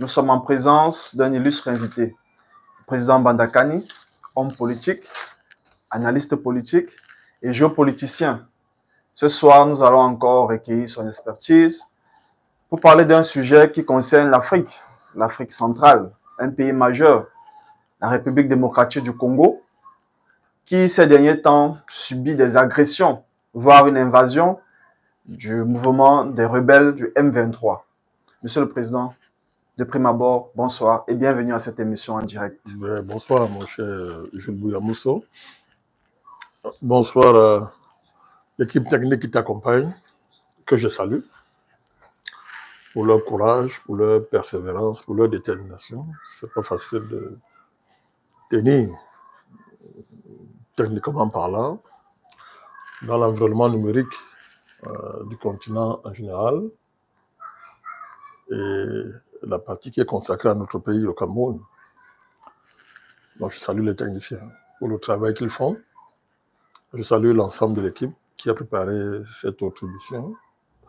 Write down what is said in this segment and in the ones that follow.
Nous sommes en présence d'un illustre invité, le président Bandakani, homme politique, analyste politique et géopoliticien. Ce soir, nous allons encore recueillir son expertise pour parler d'un sujet qui concerne l'Afrique centrale, un pays majeur, la République démocratique du Congo, qui ces derniers temps subit des agressions, voire une invasion du mouvement des rebelles du M23. Monsieur le Président, de prime abord, bonsoir et bienvenue à cette émission en direct. Bonsoir, mon cher Jules Bouya-Mousso. Bonsoir à l'équipe technique qui t'accompagne, que je salue, pour leur courage, pour leur persévérance, pour leur détermination. C'est pas facile de tenir, techniquement parlant, dans l'environnement numérique du continent en général et la partie qui est consacrée à notre pays, le Cameroun. Donc je salue les techniciens pour le travail qu'ils font. Je salue l'ensemble de l'équipe qui a préparé cette contribution,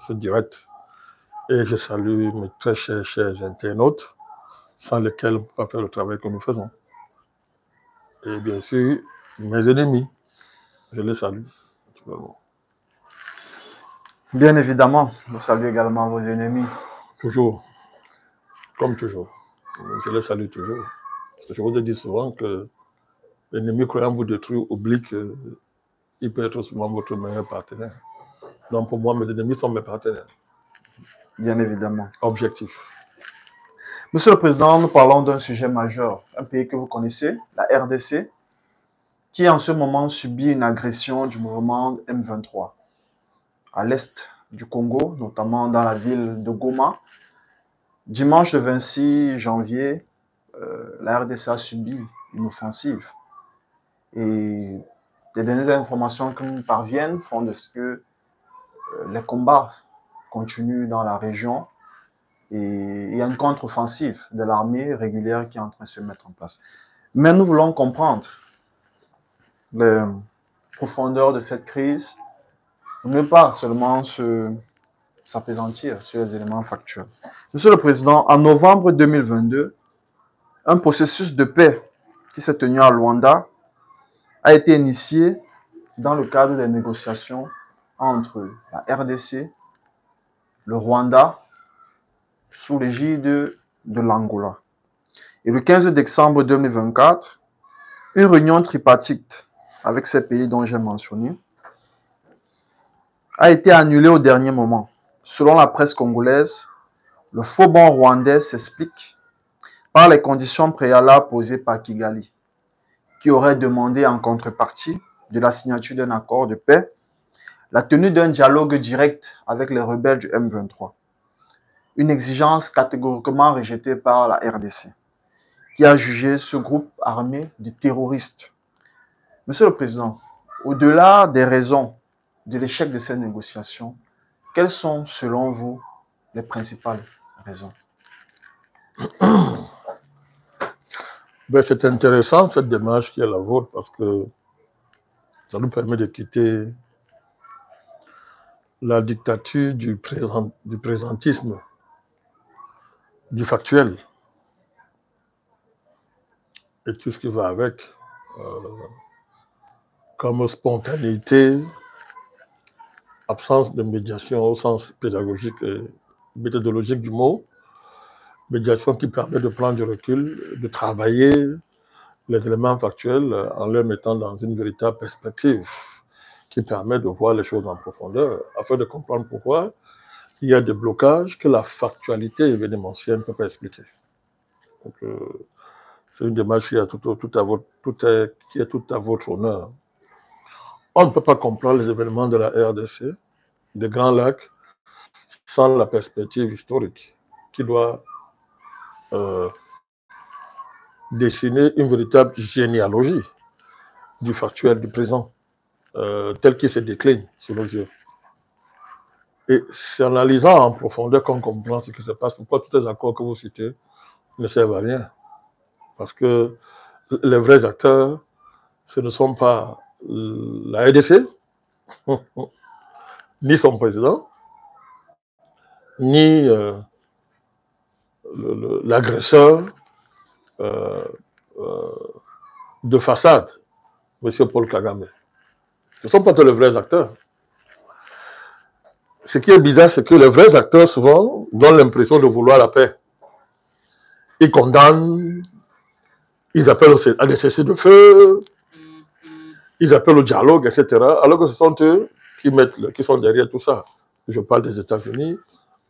ce direct. Et je salue mes très chers internautes, sans lesquels on ne peut pas faire le travail que nous faisons. Et bien sûr, mes ennemis, je les salue. Bien évidemment, vous saluez également vos ennemis. Toujours, comme toujours. Je les salue toujours. Parce que je vous ai dit souvent que l'ennemi croyant vous détruire oublie qu'il peut être souvent votre meilleur partenaire. Donc pour moi, mes ennemis sont mes partenaires. Bien évidemment. Objectif. Monsieur le Président, nous parlons d'un sujet majeur, un pays que vous connaissez, la RDC, qui en ce moment subit une agression du mouvement M23 à l'est du Congo, notamment dans la ville de Goma. Dimanche le 26 janvier, la RDC a subi une offensive. Et les dernières informations qui nous parviennent font de ce que les combats continuent dans la région et il y a une contre-offensive de l'armée régulière qui est en train de se mettre en place. Mais nous voulons comprendre les profondeurs de cette crise, ne pas seulement s'apaisantir sur les éléments factuels. Monsieur le Président, en novembre 2022, un processus de paix qui s'est tenu à Luanda a été initié dans le cadre des négociations entre la RDC, le Rwanda, sous l'égide de l'Angola. Et le 15 décembre 2024, une réunion tripartite avec ces pays dont j'ai mentionné a été annulée au dernier moment. Selon la presse congolaise, le faux bon rwandais s'explique par les conditions préalables posées par Kigali, qui aurait demandé en contrepartie de la signature d'un accord de paix la tenue d'un dialogue direct avec les rebelles du M23. Une exigence catégoriquement rejetée par la RDC, qui a jugé ce groupe armé de terroristes. Monsieur le Président, au-delà des raisons de l'échec de ces négociations, quelles sont, selon vous, les principales raisons? C'est intéressant cette démarche qui est la vôtre parce que ça nous permet de quitter la dictature du présentisme, du factuel et tout ce qui va avec, comme spontanéité, absence de médiation au sens pédagogique et méthodologique du mot, médiation qui permet de prendre du recul, de travailler les éléments factuels en les mettant dans une véritable perspective qui permet de voir les choses en profondeur afin de comprendre pourquoi il y a des blocages que la factualité événementielle ne peut pas expliquer. Donc, c'est une démarche qui est tout à votre honneur. On ne peut pas comprendre les événements de la RDC, des Grands Lacs, sans la perspective historique qui doit dessiner une véritable généalogie du factuel du présent, tel qu'il se décline sous nos yeux. Et c'est en analysant en profondeur qu'on comprend ce qui se passe, pourquoi tous les accords que vous citez ne servent à rien. Parce que les vrais acteurs, ce ne sont pas la RDC, ni son président, ni l'agresseur de façade, M. Paul Kagame. Ce ne sont pas tous les vrais acteurs. Ce qui est bizarre, c'est que les vrais acteurs, souvent, donnent l'impression de vouloir la paix. Ils condamnent, ils appellent à des cessez-le-feu, ils appellent au dialogue, etc. Alors que ce sont eux qui sont derrière tout ça. Je parle des États-Unis,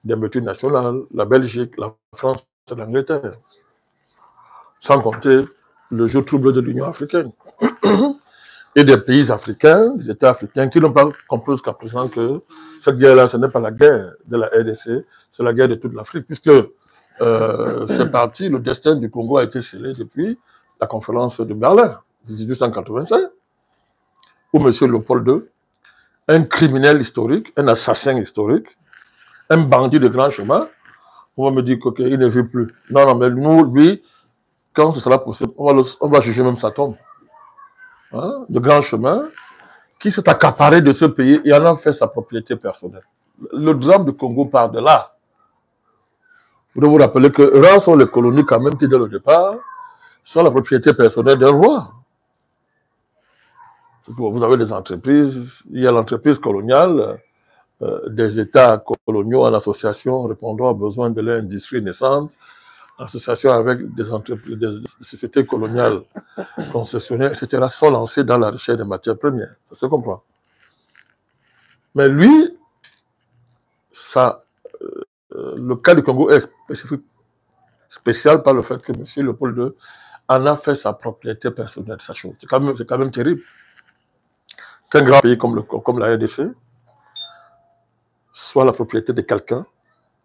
des multinationales, la Belgique, la France et l'Angleterre. Sans compter le jeu trouble de l'Union africaine. Et des pays africains, des États africains, qui n'ont pas compris jusqu'à présent que cette guerre-là, ce n'est pas la guerre de la RDC, c'est la guerre de toute l'Afrique, puisque c'est parti, le destin du Congo a été scellé depuis la conférence de Berlin, 1885, où M. Léopold II, un criminel historique, un assassin historique, un bandit de grand chemin, on va me dire qu'il ne vit plus. Non, non, mais nous, lui, quand ce sera possible, on va juger même sa tombe. Hein, de grand chemin, qui s'est accaparé de ce pays et en a fait sa propriété personnelle. Le drame du Congo part de là. Vous devez vous rappeler que rares sont les colonies quand même qui, dès le départ, sont la propriété personnelle d'un roi. Vous avez des entreprises, il y a l'entreprise coloniale, des États coloniaux en association répondant aux besoins de l'industrie naissante, en association avec des entreprises, des sociétés coloniales concessionnaires, etc., sont lancés dans la recherche des matières premières. Ça se comprend. Mais lui, le cas du Congo est spécial par le fait que M. Léopold II en a fait sa propriété personnelle, sa chose. C'est quand même terrible qu'un grand pays comme la RDC soit la propriété de quelqu'un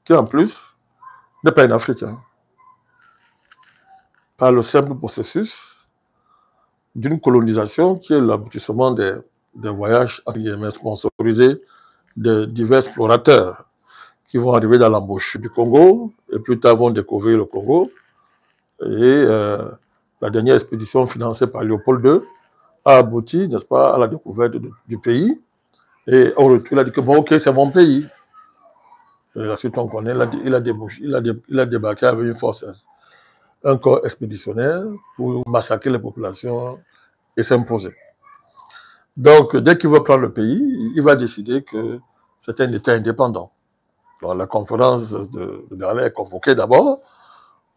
qui, en plus, n'est pas un Africain. Par le simple processus d'une colonisation qui est l'aboutissement des voyages sponsorisés de divers explorateurs qui vont arriver dans l'embauche du Congo et plus tard vont découvrir le Congo. Et la dernière expédition financée par Léopold II a abouti, n'est-ce pas, à la découverte du pays. Et au retour, il a dit que bon, ok, c'est mon pays. Et la suite, on connaît, il a débarqué avec une force, un corps expéditionnaire pour massacrer les populations et s'imposer. Donc, dès qu'il veut prendre le pays, il va décider que c'est un État indépendant. Alors, la conférence de Berlin est convoquée d'abord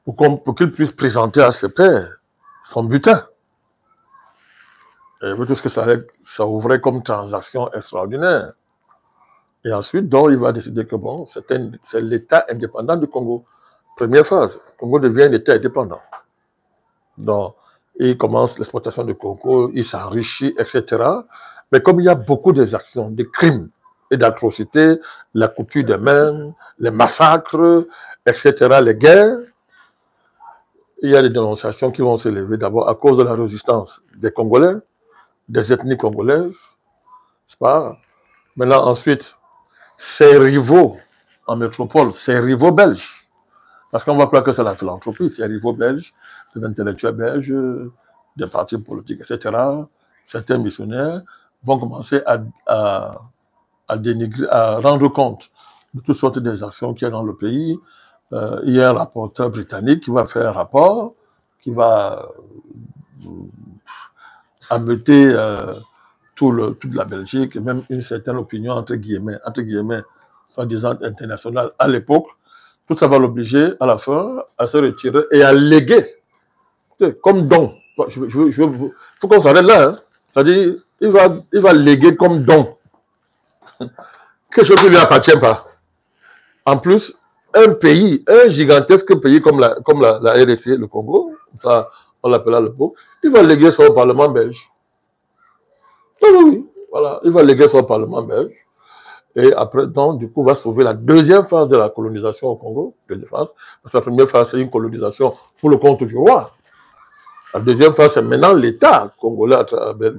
pour qu'il puisse présenter à ses pairs son butin. Et tout ce que ça ouvrait comme transaction extraordinaire. Et ensuite, donc, il va décider que bon, c'est l'État indépendant du Congo. Première phase, le Congo devient un État indépendant. Donc, il commence l'exploitation du Congo, il s'enrichit, etc. Mais comme il y a beaucoup d'exactions, de crimes et d'atrocités, la coupure des mains, les massacres, etc., les guerres, il y a des dénonciations qui vont s'élever d'abord à cause de la résistance des Congolais, des ethnies congolaises, c'est pas. Maintenant, ensuite, ses rivaux en métropole, ses rivaux belges, parce qu'on ne va pas que c'est la philanthropie, ses rivaux belges, des intellectuels belges, des partis politiques, etc., certains missionnaires vont commencer à dénigrer, à rendre compte de toutes sortes des actions qu'il y a dans le pays. Il y a un rapporteur britannique qui va faire un rapport, qui va ameuter toute la Belgique, et même une certaine opinion, entre guillemets, soi-disant internationale à l'époque. Tout ça va l'obliger à la fin à se retirer et à léguer, comme don. Il faut qu'on s'arrête là. Hein. C'est-à-dire, il va léguer comme don quelque chose qui ne lui appartient pas. En plus, un pays, un gigantesque pays comme la RDC, le Congo, ça, on l'appelle le Congo, il va léguer ça au Parlement belge. Oui, voilà, il va léguer ça au Parlement belge. Et après, donc, du coup, va sauver la deuxième phase de la colonisation au Congo. Deuxième phase, parce que la première phase, c'est une colonisation pour le compte du roi. La deuxième phase, c'est maintenant l'État congolais,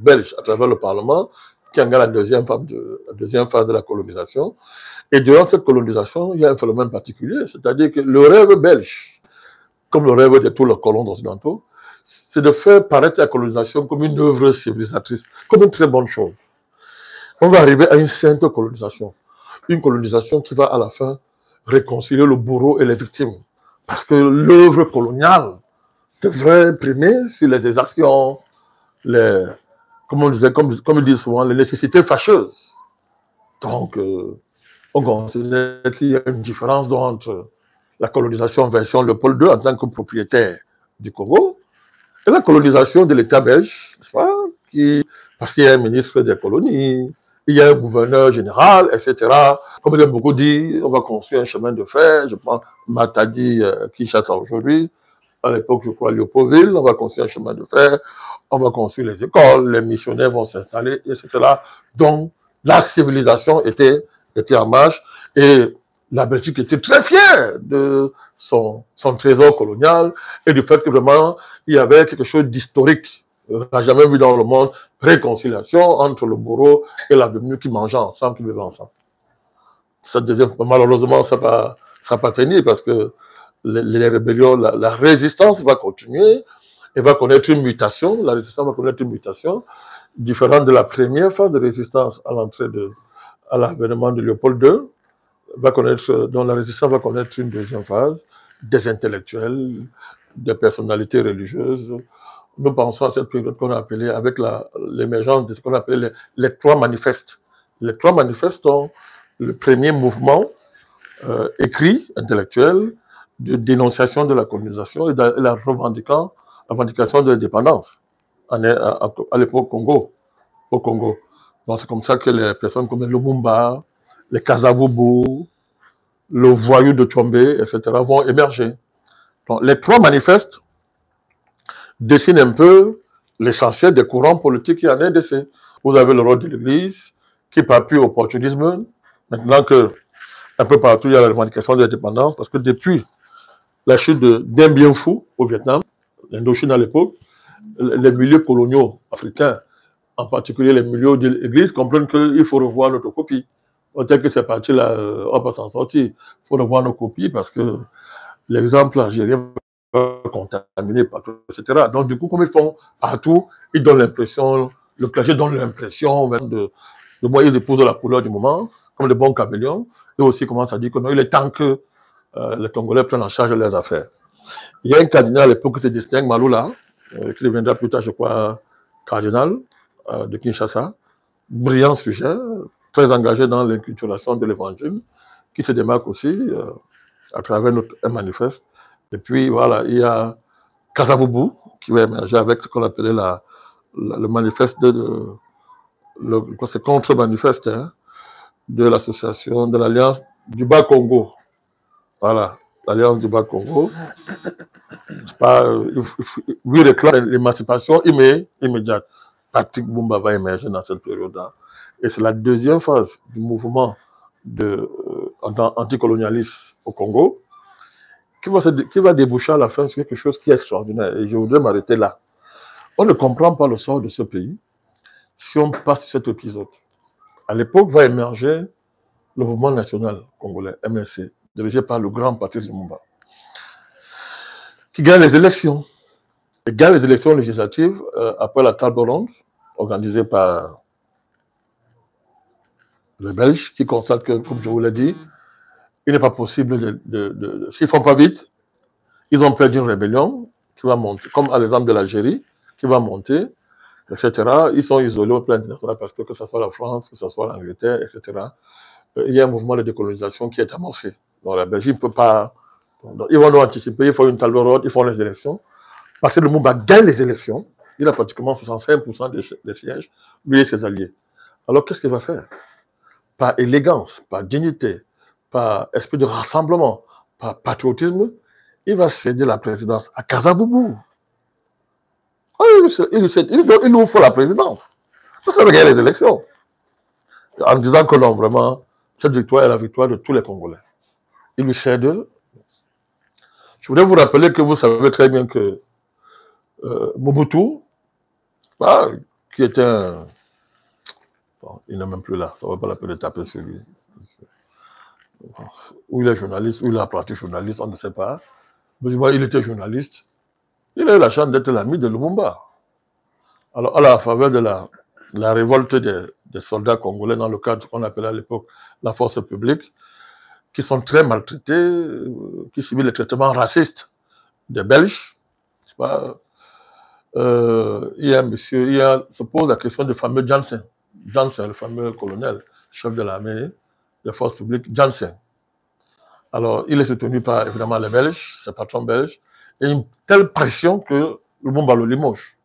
belge, à travers le Parlement, qui engage la deuxième phase de la colonisation. Et durant cette colonisation, il y a un phénomène particulier, c'est-à-dire que le rêve belge, comme le rêve de tous les colons occidentaux, c'est de faire paraître la colonisation comme une œuvre civilisatrice, comme une très bonne chose. On va arriver à une sainte colonisation. Une colonisation qui va à la fin réconcilier le bourreau et les victimes. Parce que l'œuvre coloniale devrait primer sur les exactions, comme on disait, comme ils disent souvent, les nécessités fâcheuses. Donc, on considère qu'il y a une différence entre la colonisation version Léopold II en tant que propriétaire du Congo et la colonisation de l'État belge, n'est-ce pas, parce qu'il y a un ministre des colonies, il y a un gouverneur général, etc. Comme il a beaucoup dit, on va construire un chemin de fer, je pense, Matadi, Kinshasa aujourd'hui, à l'époque, je crois, Léopoldville, on va construire un chemin de fer, on va construire les écoles, les missionnaires vont s'installer, etc. Donc, la civilisation était en marche et la Belgique était très fière de son trésor colonial et du fait que vraiment, il y avait quelque chose d'historique. On n'a jamais vu dans le monde réconciliation entre le bourreau et la devenue qui mangeaient ensemble, qui vivaient ensemble. Ça malheureusement, ça ne pas tenir parce que les rébellions, la résistance va continuer et va connaître une mutation. La résistance va connaître une mutation différente de la première phase de résistance à l'avènement de Léopold II. Dont la résistance va connaître une deuxième phase, des intellectuels, des personnalités religieuses. Nous pensons à cette période qu'on a appelée, avec l'émergence de ce qu'on appelait les trois manifestes. Les trois manifestes sont le premier mouvement écrit, intellectuel, de dénonciation de la colonisation et de la revendication de l'indépendance à l'époque au Congo. Donc c'est comme ça que les personnes comme Lumumba, les Kasavubu, le voyou de Tchombe, etc. vont émerger. Donc les trois manifestes dessinent un peu l'essentiel des courants politiques qui en est RDC. Vous avez le rôle de l'Église qui appuie opportunisme. Maintenant que un peu partout, il y a la revendication de l'indépendance, parce que depuis la chute d'un bien fou au Vietnam, l'Indochine à l'époque, les milieux coloniaux africains, en particulier les milieux de l'Église, comprennent qu'il faut revoir notre copie. Peut-être que c'est parti là, on va pas s'en sortir. Il faut revoir nos copies parce que l'exemple algérien va contaminer partout, etc. Donc, du coup, comme ils font partout, ils donnent l'impression, le clergé donne l'impression de moi, ils épousent la couleur du moment, comme les bons caméléons, et aussi commencent à dire que non, il est temps que les Congolais prennent en charge leurs affaires. Il y a un cardinal à l'époque qui se distingue, Maloula, qui deviendra plus tard, je crois, cardinal de Kinshasa, brillant sujet, très engagé dans l'inculturation de l'évangile, qui se démarque aussi à travers un manifeste. Et puis voilà, il y a Kasavubu qui va émerger avec ce qu'on appelait le manifeste c'est contre-manifeste de l'association, de l'Alliance du Bas-Congo. Voilà, l'Alliance du Bas-Congo. Lui réclame l'émancipation immédiate. Patrick Lumumba va émerger dans cette période-là. Et c'est la deuxième phase du mouvement anticolonialiste au Congo qui va déboucher à la fin sur quelque chose qui est extraordinaire. Et je voudrais m'arrêter là. On ne comprend pas le sort de ce pays si on passe sur cet épisode. À l'époque va émerger le mouvement national congolais, MNC, dirigé par le grand Patrice Lumumba, qui gagne les élections. Il gagne les élections législatives après la table ronde organisée par les Belges, qui constatent que, comme je vous l'ai dit, il n'est pas possible s'ils ne font pas vite, ils ont perdu une rébellion qui va monter, comme à l'exemple de l'Algérie, qui va monter, etc. Ils sont isolés au plan international parce que ce soit la France, que ce soit l'Angleterre, etc. Il y a un mouvement de décolonisation qui est amorcé. Donc la Belgique ne peut pas... Donc, ils vont nous anticiper, il faut une table ronde, ils font les élections. Parce que le Lumumba gagne les élections, il a pratiquement 65% des sièges, lui et ses alliés. Alors qu'est-ce qu'il va faire? Par élégance, par dignité, par esprit de rassemblement, par patriotisme, il va céder la présidence à Kasavubu. Il nous faut la présidence. Parce qu'il va gagner les élections. En disant que non, vraiment, cette victoire est la victoire de tous les Congolais. Il lui cède. Je voudrais vous rappeler que vous savez très bien que Mobutu, qui était un... Bon, il n'est même plus là, ça ne va pas la peine de taper sur lui. Ou il est journaliste, ou il a pratique journaliste, on ne sait pas. Mais il était journaliste. Il a eu la chance d'être l'ami de Lumumba. Alors, à la faveur de la révolte des soldats congolais dans le cadre qu'on appelait à l'époque la force publique, qui sont très maltraités, qui subissent les traitements racistes des Belges. Pas, il y a un monsieur, se pose la question du fameux Janssen. Janssen, le fameux colonel, chef de l'armée, des forces publiques, Janssen. Alors, il est soutenu par, évidemment, les Belges, ses patrons belges, et une telle pression que Lumumba le limoge.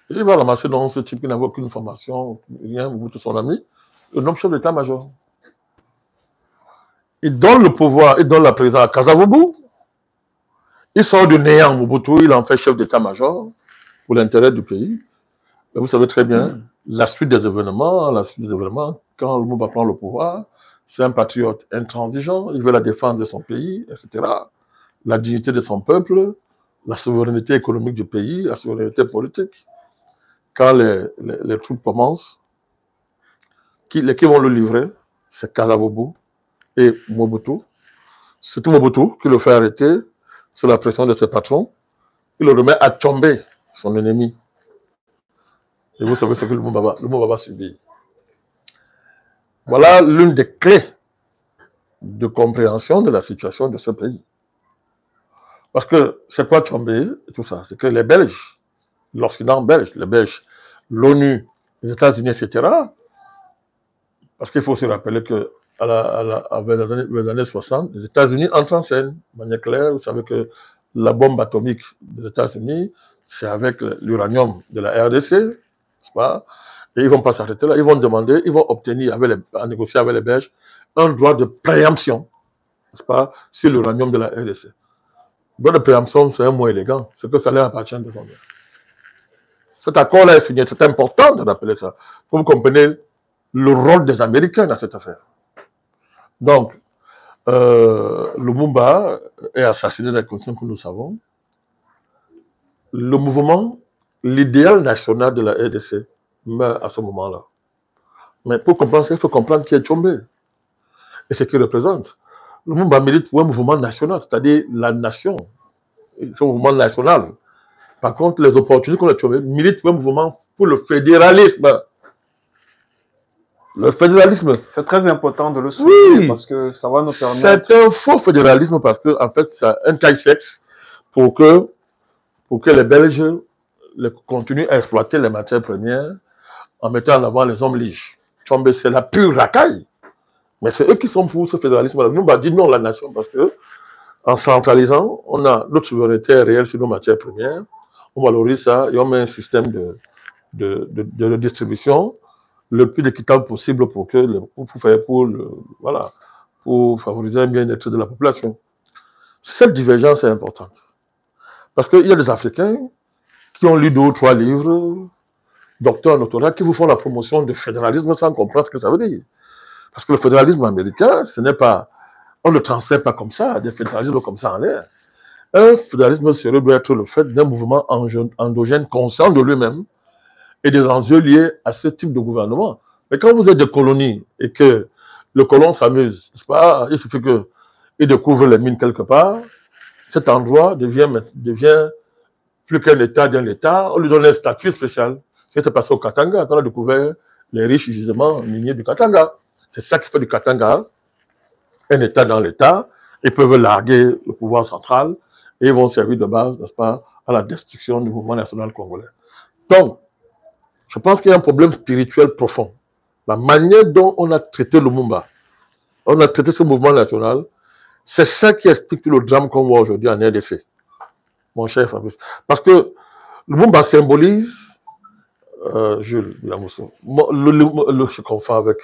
Il va ramasser dans ce type qui n'avait aucune formation, rien, vous tous son ami, le nom chef d'état-major. Il donne le pouvoir, il donne la présidence à Kasavubu. Il sort du néant Mobutu, il en fait chef d'état-major pour l'intérêt du pays. Et vous savez très bien, la suite des événements, quand Lumumba prend le pouvoir, c'est un patriote intransigeant, il veut la défense de son pays, etc. La dignité de son peuple, la souveraineté économique du pays, la souveraineté politique. Quand les troupes commencent, qui vont le livrer, c'est Kasavubu et Mobutu. Surtout Mobutu, qui le fait arrêter sous la pression de ses patrons. Il le remet à tomber, son ennemi. Et vous savez ce que Lumumba va subir. Voilà l'une des clés de compréhension de la situation de ce pays. Parce que c'est quoi tomber, tout ça? C'est que les Belges, l'Occident belge, les Belges, l'ONU, les États-Unis, etc., parce qu'il faut se rappeler que les années 60, les États-Unis entrent en scène. De manière claire, vous savez que la bombe atomique des États-Unis, c'est avec l'uranium de la RDC, n'est-ce pas? Et ils ne vont pas s'arrêter là, ils vont demander, ils vont obtenir, en négociant avec les Belges, un droit de préemption, n'est-ce pas, sur l'uranium de la RDC. Le droit de préemption, c'est un mot élégant, c'est que ça leur appartient de son bien. Cet accord-là est signé, c'est important de rappeler ça. Vous comprenez le rôle des Américains dans cette affaire. Donc, Lumumba est assassiné dans les conditions que nous savons. Le mouvement, l'idéal national de la RDC meurt à ce moment-là. Mais pour comprendre ça, il faut comprendre qui est Tshombe et ce qu'il représente. Lumumba milite pour un mouvement national, c'est-à-dire la nation. C'est un mouvement national. Par contre, les opportunistes comme le Tshombe militent pour un mouvement pour le fédéralisme. Le fédéralisme. C'est très important de le souligner parce que ça va nous permettre. C'est un faux fédéralisme parce que, en fait, c'est un cache-sexe pour que les Belges continuent à exploiter les matières premières en mettant en avant les hommes liges. C'est la pure racaille. Mais c'est eux qui sont pour ce fédéralisme-là. Nous, on va dire non la nation parce que, en centralisant, on a notre souveraineté réelle sur nos matières premières. On valorise ça et on met un système de redistribution le plus équitable possible pour favoriser un bien-être de la population. Cette divergence est importante. Parce qu'il y a des Africains qui ont lu 2 ou 3 livres, docteurs en doctorat, qui vous font la promotion du fédéralisme sans comprendre ce que ça veut dire. Parce que le fédéralisme américain, ce n'est pas, on ne le transfère pas comme ça, des fédéralismes comme ça en l'air. Un fédéralisme sérieux doit être le fait d'un mouvement endogène conscient de lui-même et des enjeux liés à ce type de gouvernement. Mais quand vous êtes des colonies et que le colon s'amuse, n'est-ce pas? Il suffit qu'il découvre les mines quelque part, cet endroit devient plus qu'un État d'un État, on lui donne un statut spécial. Ce qui s'est passé au Katanga, quand on a découvert les riches gisements miniers du Katanga. C'est ça qui fait du Katanga un État dans l'État. Ils peuvent larguer le pouvoir central et ils vont servir de base, n'est-ce pas, à la destruction du mouvement national congolais. Donc, je pense qu'il y a un problème spirituel profond. La manière dont on a traité Lumumba, on a traité ce mouvement national, c'est ça qui explique tout le drame qu'on voit aujourd'hui en RDC. Mon cher Fabrice. Parce que Lumumba symbolise, Jules Lamousso, je confonds avec,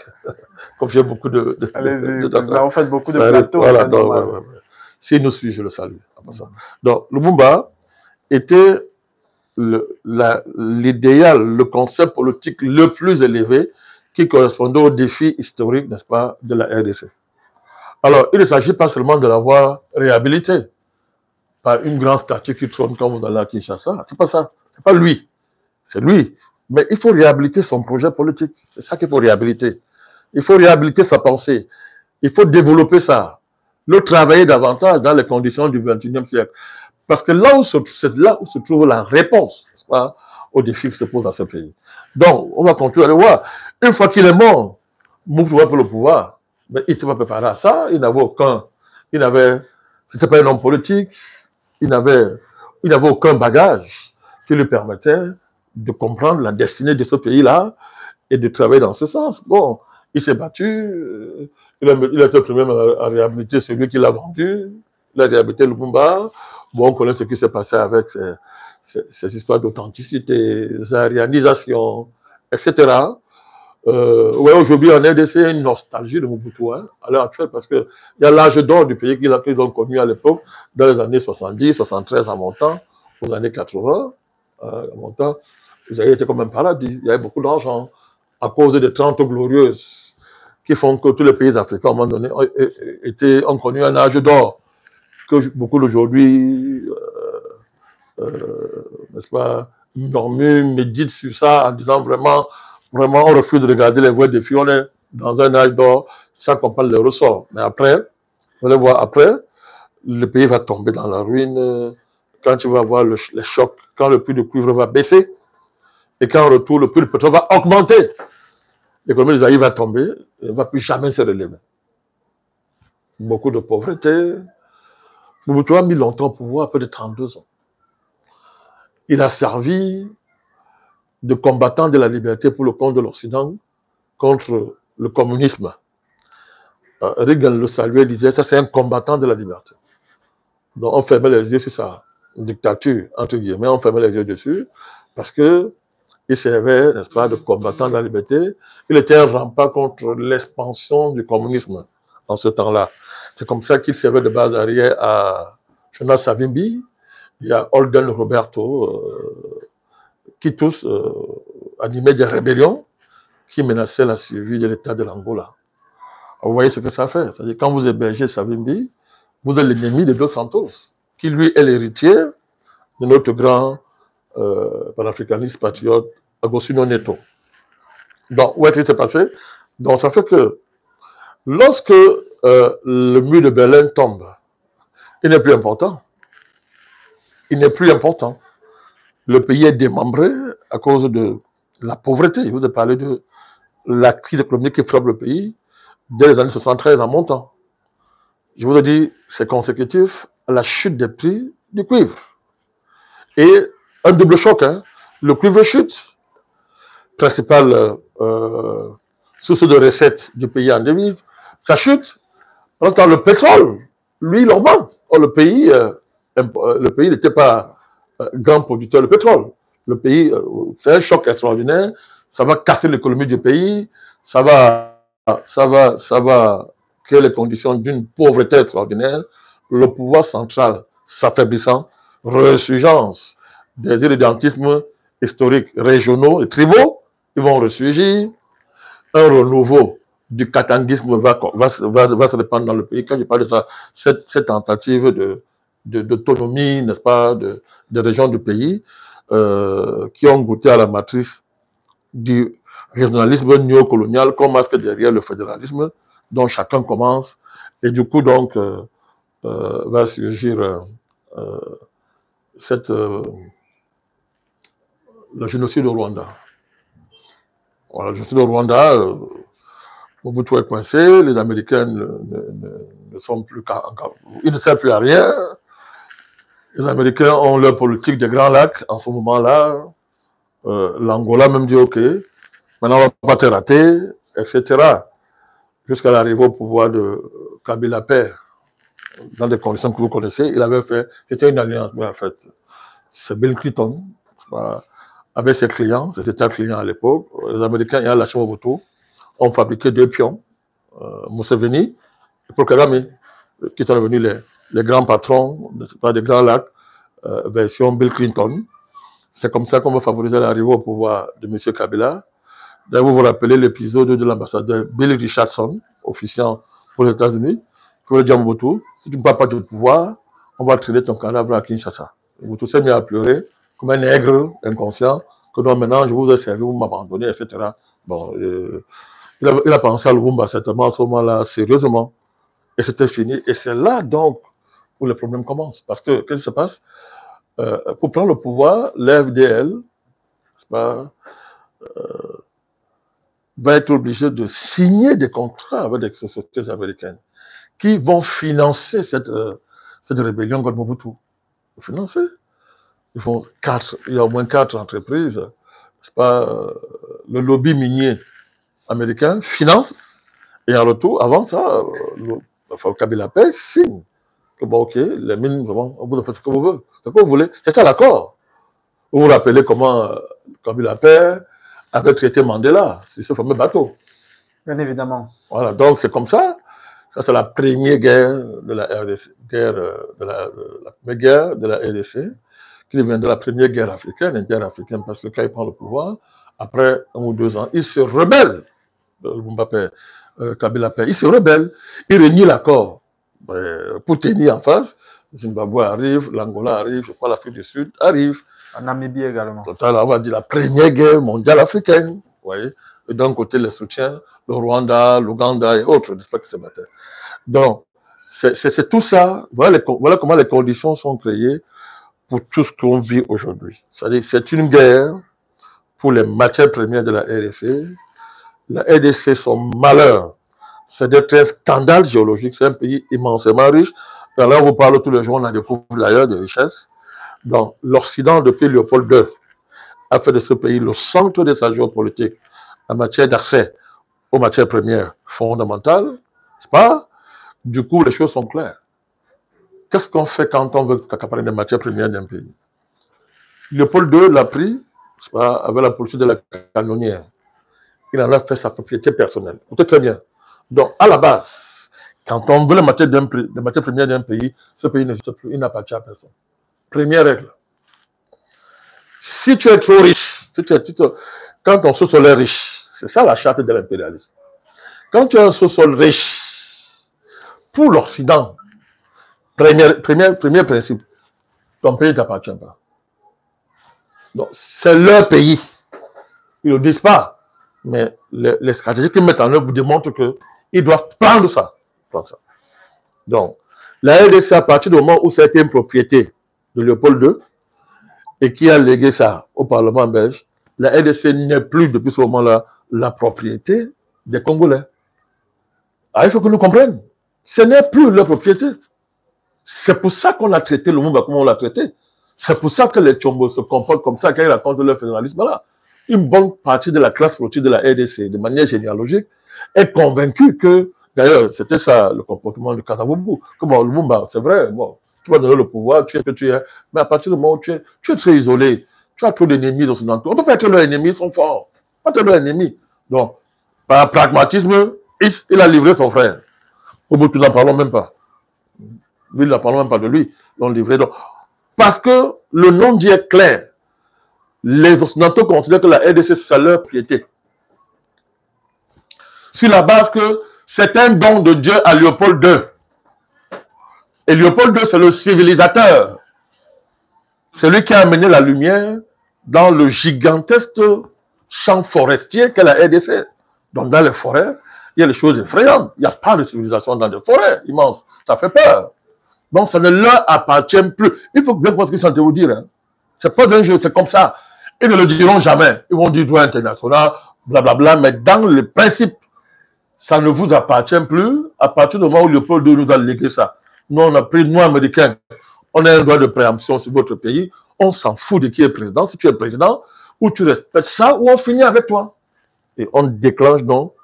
comme j'ai beaucoup de allez-y, en fait beaucoup de plateaux. Voilà, s'il nous suit, je le salue. Donc, Lumumba était l'idéal, le concept politique le plus élevé qui correspondait au défi historique, n'est-ce pas, de la RDC. Alors, il ne s'agit pas seulement de l'avoir réhabilité par une grande statue qui trône quand vous allez à Kinshasa. C'est pas ça. C'est pas lui. C'est lui. Mais il faut réhabiliter son projet politique. C'est ça qu'il faut réhabiliter. Il faut réhabiliter sa pensée. Il faut développer ça. Le travailler davantage dans les conditions du XXIe siècle. Parce que c'est là où se trouve la réponse, n'est-ce pas, aux défis qui se posent dans ce pays. Donc, on va continuer à le voir. Une fois qu'il est mort, Mobutu va pour le pouvoir. Mais il ne s'est pas préparé à ça, c'était pas un homme politique, il n'avait aucun bagage qui lui permettait de comprendre la destinée de ce pays-là et de travailler dans ce sens. Bon, il s'est battu, il a été le premier à réhabiliter celui qui l'a vendu, il a réhabilité Lumumba. Bon, on connaît ce qui s'est passé avec ces histoires d'authenticité, zarianisation, etc. Ouais, aujourd'hui, en RDC, il y a une nostalgie de Mobutu à l'heure actuelle parce qu'il y a l'âge d'or du pays qu'ils ont connu à l'époque, dans les années 70, 73 en montant, aux années 80, en montant. Vous avez été comme un paradis, il y avait beaucoup d'argent à cause des 30 glorieuses qui font que tous les pays africains, à un moment donné, ont connu un âge d'or que beaucoup d'aujourd'hui, n'est-ce pas, méditent sur ça en disant vraiment, on refuse de regarder les vrais défis, on est dans un âge d'or sans comprendre les ressorts. Mais après, vous allez voir, après, le pays va tomber dans la ruine quand tu vas voir les chocs, quand le prix du cuivre va baisser et qu'en retour, le prix du pétrole va augmenter. L'économie des Zaïre va tomber et ne va plus jamais se relever. Beaucoup de pauvreté. Mobutu a mis longtemps au pouvoir, près de 32 ans. Il a servi de combattant de la liberté pour le compte de l'Occident contre le communisme. Reagan le saluait, disait, ça c'est un combattant de la liberté. Donc on fermait les yeux sur sa dictature, entre guillemets, on fermait les yeux dessus, parce que il servait, n'est-ce pas, de combattant de la liberté. Il était un rempart contre l'expansion du communisme en ce temps-là. C'est comme ça qu'il servait de base arrière à Jonas Savimbi, il y a Holden Roberto, qui tous animaient des rébellions qui menaçaient la survie de l'État de l'Angola. Vous voyez ce que ça fait. C'est-à-dire quand vous hébergez Savimbi, vous êtes l'ennemi de Dos Santos, qui lui est l'héritier de notre grand panafricaniste patriote Agostinho Neto. Donc, où est-ce que c'est passé? Donc, ça fait que lorsque le mur de Berlin tombe, il n'est plus important. Il n'est plus important. Le pays est démembré à cause de la pauvreté. Je vous ai parlé de la crise économique qui frappe le pays dès les années 73 en montant. Je vous ai dit, c'est consécutif à la chute des prix du cuivre. Et un double choc, hein. Le cuivre chute, principale source de recettes du pays en devise, ça chute. Quand le pétrole, lui, il augmente. Or, le pays n'était pas grand producteur de pétrole. Le pays, c'est un choc extraordinaire. Ça va casser l'économie du pays. Ça va créer les conditions d'une pauvreté extraordinaire. Le pouvoir central s'affaiblissant. Résurgence des irrédentismes historiques régionaux et tribaux. Ils vont ressurgir. Un renouveau du katangisme va se répandre dans le pays. Quand je parle de ça, cette tentative d'autonomie, n'est-ce pas, des régions du pays qui ont goûté à la matrice du régionalisme néocolonial comme masque derrière le fédéralisme dont chacun commence. Et du coup, donc, va surgir le génocide au Rwanda. Voilà, le génocide au Rwanda, Mobutu est coincé, les Américains ne sont plus ils ne servent plus à rien. Les Américains ont leur politique des Grands Lacs en ce moment-là. L'Angola même dit OK, maintenant on ne va pas te rater, etc. Jusqu'à l'arrivée au pouvoir de Kabila Père, dans des conditions que vous connaissez. Il avait fait, c'était une alliance, mais en fait, c'est Bill Clinton, avec ses clients, c'était un client à l'époque. Les Américains, il y a lâché Mobutu, ont fabriqué deux pions, Museveni et Paul Kagame, qui sont devenus les grands patrons des Grands Lacs, version Bill Clinton. C'est comme ça qu'on va favoriser l'arrivée au pouvoir de M. Kabila. D'ailleurs, vous vous rappelez l'épisode de l'ambassadeur Bill Richardson, officiant pour les États-Unis, qui veut dire à Mobutu, si tu ne parles pas du pouvoir, on va traîner ton cadavre à Kinshasa. Mobutu s'est mis à pleurer comme un nègre inconscient, que donc maintenant je vous ai servi, vous m'abandonnez, etc. Bon, il a pensé à Lumumba certainement à ce moment-là, sérieusement, et c'était fini. Et c'est là donc où le problème commence. Parce que, qu'est-ce qui se passe? Pour prendre le pouvoir, l'FDL, va être obligé de signer des contrats avec des sociétés américaines qui vont financer cette rébellion contre Mobutu. Financer. Il y a au moins 4 entreprises. C'est pas, le lobby minier américain finance, et en retour, avant ça, Kabila Paix signe que bon, ok, les mines, vraiment, vous faites ce que vous voulez. C'est ça l'accord. Vous vous rappelez comment Kabila Paix avait traité Mandela sur ce fameux bateau. Bien évidemment. Voilà, donc c'est comme ça. Ça, c'est la première guerre de la RDC, la première guerre de la RDC, qui deviendra la première guerre africaine, interafricaine, parce que quand il prend le pouvoir, après 1 ou 2 ans, il se rebelle, Kabila Paix, il se rebelle, il renie l'accord pour tenir en face. Zimbabwe arrive, l'Angola arrive, je crois l'Afrique du Sud arrive. En Namibie également. Total, on va dire la première guerre mondiale africaine. Vous voyez, et d'un côté, les soutiens, le Rwanda, l'Ouganda et autres, n'est-ce pas, qui se battaient. Donc, c'est tout ça. Voilà comment les conditions sont créées pour tout ce qu'on vit aujourd'hui. C'est-à-dire, c'est une guerre pour les matières premières de la RDC. La RDC, son malheur, c'est d'être un scandale géologique. C'est un pays immensément riche. Et là, on vous parle tous les jours, on a découvert d'ailleurs des richesses. Donc, l'Occident, depuis Léopold II, a fait de ce pays le centre de sa géopolitique en matière d'accès aux matières premières fondamentales, n'est-ce pas? Du coup, les choses sont claires. Qu'est-ce qu'on fait quand on veut s'accaparer des matières premières d'un pays? Léopold II l'a pris, n'est-ce pas, avec la politique de la canonnière. Il en a fait sa propriété personnelle. Écoutez très bien. Donc, à la base, quand on veut les matières premières d'un pays, ce pays n'existe plus, il n'appartient à personne. Première règle. Si tu es trop riche, quand ton sous-sol est riche, c'est ça la charte de l'impérialisme. Quand tu as un sous-sol riche, pour l'Occident, premier principe, ton pays ne t'appartient pas. Donc, c'est leur pays. Ils ne le disent pas. Mais les stratégies qu'ils mettent en œuvre vous démontrent qu'ils doivent prendre ça. Donc, la RDC, à partir du moment où ça a été une propriété de Léopold II, et qui a légué ça au Parlement belge, la RDC n'est plus, depuis ce moment-là, la propriété des Congolais. Ah, il faut que nous comprenions. Ce n'est plus leur propriété. C'est pour ça qu'on a traité le Lumumba comme on l'a traité. C'est pour ça que les Tchombo se comportent comme ça quand ils racontent leur fédéralisme-là. Une bonne partie de la classe politique de la RDC, de manière généalogique, est convaincue que, d'ailleurs, c'était ça le comportement de Kasavubu. Comme Lumumba, c'est vrai, bon, tu vas donner le pouvoir, tu es ce que tu es, mais à partir du moment où tu es très isolé, tu as trop d'ennemis dans son entourage. On peut pas être leurs ennemis, ils sont forts. Pas être leurs ennemis. Donc, par pragmatisme, il a livré son frère. Mobutu, n'en parlons même pas. Lui, n'en parlons même pas de lui. Ils l'ont livré. Donc, parce que le non-dit est clair. Les Occidentaux considèrent que la RDC, c'est leur propriété. Sur la base que c'est un don de Dieu à Léopold II. Et Léopold II, c'est le civilisateur. C'est lui qui a amené la lumière dans le gigantesque champ forestier qu'est la RDC. Donc, dans les forêts, il y a des choses effrayantes. Il n'y a pas de civilisation dans des forêts immenses. Ça fait peur. Donc, ça ne leur appartient plus. Il faut bien comprendre ce qu'ils sont en train de vous dire. Hein. Ce n'est pas un jeu, c'est comme ça. Ils ne le diront jamais. Ils vont dire droit international, blablabla. Mais dans le principe, ça ne vous appartient plus à partir du moment où Léopold II nous a légué ça. Nous, on a pris, nous, Américains, on a un droit de préemption sur votre pays. On s'en fout de qui est président. Si tu es président, ou tu respectes ça, ou on finit avec toi. Et on déclenche donc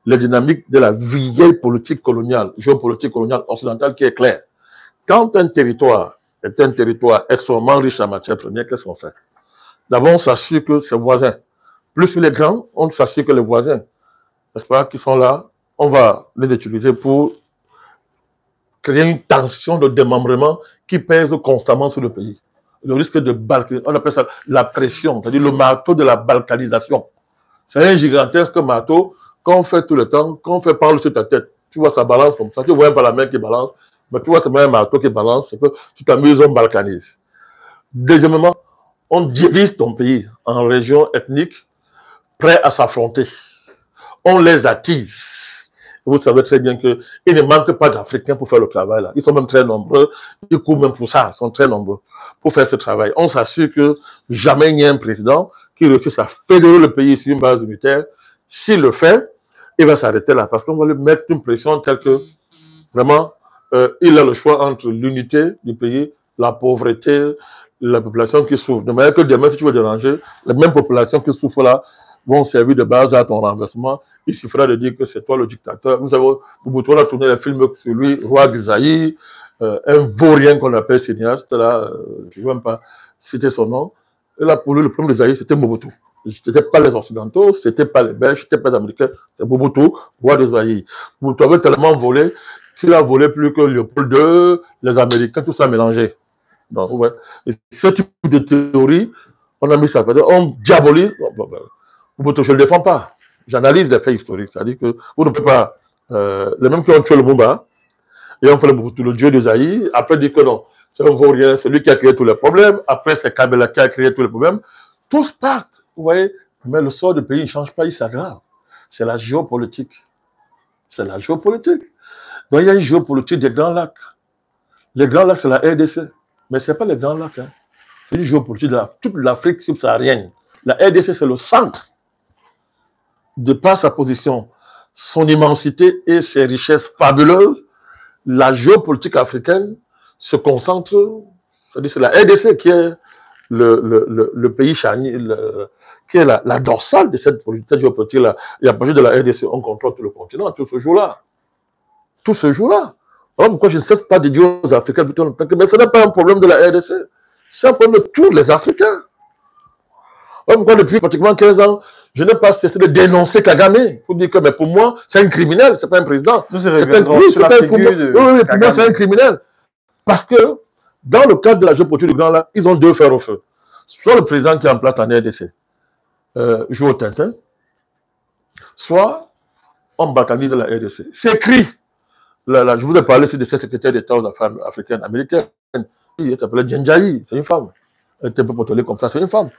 les dynamiques de la vieille politique coloniale, géopolitique coloniale occidentale qui est claire. Quand un territoire est un territoire extrêmement riche en matières premières, qu'est-ce qu'on fait? D'abord, on s'assure que ses voisins, plus il est grand, on s'assure que les voisins, n'est-ce pas, qui sont là, on va les utiliser pour créer une tension de démembrement qui pèse constamment sur le pays. Le risque de balkaniser, on appelle ça la pression, c'est-à-dire le marteau de la balkanisation. C'est un gigantesque marteau qu'on fait tout le temps, qu'on fait parler sur ta tête. Tu vois, ça balance comme ça, tu vois pas la main qui balance, mais tu vois, c'est un marteau qui balance, c'est que tu t'amuses, on balkanise. Deuxièmement, on divise ton pays en régions ethniques prêts à s'affronter. On les attise. Vous savez très bien qu'il ne manque pas d'Africains pour faire le travail là. Ils sont même très nombreux, ils courent même pour ça, ils sont très nombreux pour faire ce travail. On s'assure que jamais il n'y a un président qui réussisse à fédérer le pays sur une base unitaire, S'il le fait, il va s'arrêter là parce qu'on va lui mettre une pression telle que vraiment, il a le choix entre l'unité du pays, la pauvreté, la population qui souffre. De manière que demain, si tu veux déranger, les mêmes populations qui souffrent là vont servir de base à ton renversement. Il suffira de dire que c'est toi le dictateur. Vous savez, Mobutu a tourné les films sur lui, Roi du Zaïre, un vaurien qu'on appelle cinéaste, là, je ne veux même pas citer son nom. Et là, pour lui, le problème de Zaïre, c'était Mobutu. Ce n'était pas les Occidentaux, ce n'était pas les Belges, ce n'était pas les Américains, c'était Mobutu, Roi de Zaïre. Mobutu avait tellement volé qu'il a volé plus que Léopold II, les Américains, tout ça mélangé. Donc, ouais. Et ce type de théorie, on a mis ça. On diabolise. Mobutu, je ne le défends pas. J'analyse les faits historiques. C'est-à-dire que vous ne pouvez pas. Les mêmes qui ont tué le Mumba, et on fait le dieu de Zaïre, après dire que non, c'est un vaurien, c'est lui qui a créé tous les problèmes, après c'est Kabila qui a créé tous les problèmes. Tous partent, vous voyez, mais le sort du pays ne change pas, il s'aggrave. C'est la géopolitique. C'est la géopolitique. Donc il y a une géopolitique des Grands Lacs. Les Grands Lacs, c'est la RDC. Mais ce n'est pas les Grands Lacs. Hein. C'est une géopolitique de toute l'Afrique subsaharienne. La RDC, c'est le centre. De par sa position, son immensité et ses richesses fabuleuses, la géopolitique africaine se concentre, c'est-à-dire c'est la RDC qui est le pays charnier, qui est la dorsale de cette géopolitique-là. Et à partir de la RDC, on contrôle tout le continent, tout ce jour-là. Tout ce jour-là. Alors pourquoi je ne cesse pas de dire aux Africains, mais ce n'est pas un problème de la RDC, c'est un problème de tous les Africains. Alors pourquoi depuis pratiquement 15 ans, je n'ai pas cessé de dénoncer Kagame pour dire que mais pour moi, c'est un criminel, ce n'est pas un président. C'est un criminel. Parce que dans le cadre de la géopolitique du Grand Lac, ils ont deux fers au feu. Soit le président qui est en place en RDC joue au Tintin, soit on balkanise la RDC. C'est écrit. Je vous ai parlé de cette secrétaire d'État aux affaires africaines américaines. Elle s'appelait Djenjaï, c'est une femme. Elle était un peu potolée comme ça, c'est une femme.